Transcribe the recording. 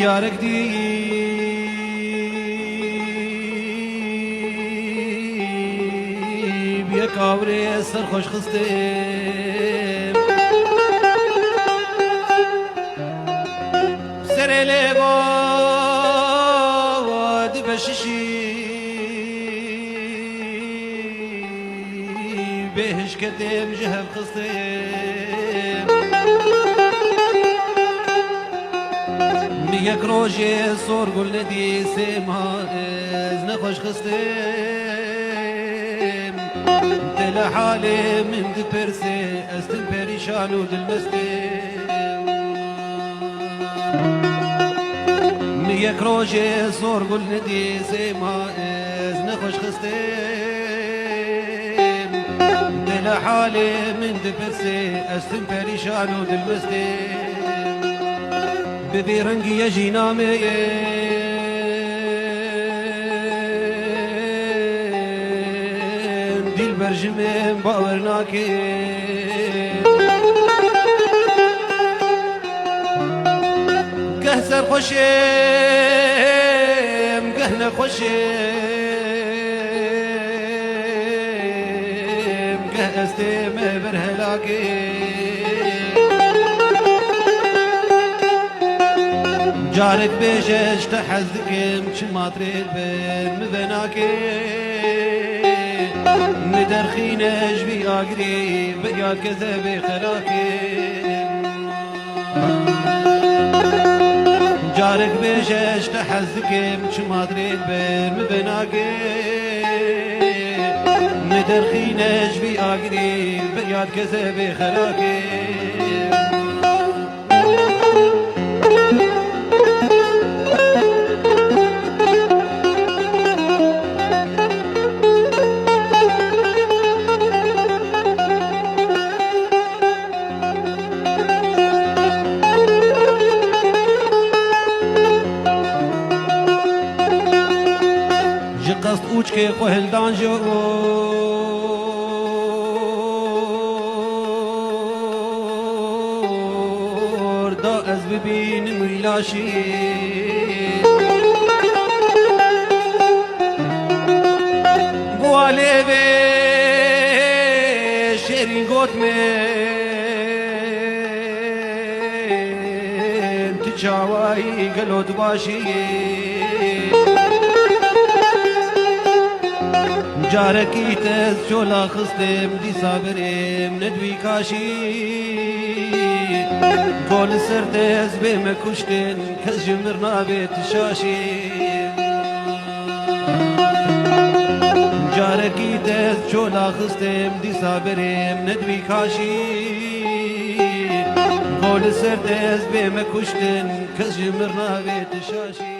جارك دي بيا كاوري سرخوش خستم سرلي بود بششي بهش كتم جهب خستم یک روزی سر گل ندیسم از نخوش خستم دل حالی من دی پرسه استن پریشان و دل مستم یک روزی سر گل ندیسم از نخوش خستم دل حالی من دی پرسه استن پریشان و دل مستم ببي رنگی جینامه دل برجمه باور ناکه که سرخوشم که نخوشم که استم برهلاکه جارك بيجش تحزكم شما تريد بين مذناكي ندرخينش بي اقري بياد كذبي خلاكي جارك بيجش تحزكم شما تريد بين مذناكي ندرخينش بي اقري بياد كذبي خلاكي قصد اوچ که قهلدان جو دا از ببینم ویلاشی بواله به شیرین گوت من تو چاوایی گلوت باشی جاركي تز جولا خصتم دي صابرم ندوي كاشي قول سرتز بما كشتن كز جمرنا بيت شاشي جاركي تز جولا خصتم دي صابرم ندوي كاشي قول سرتز بما كشتن كز جمرنا بيت شاشي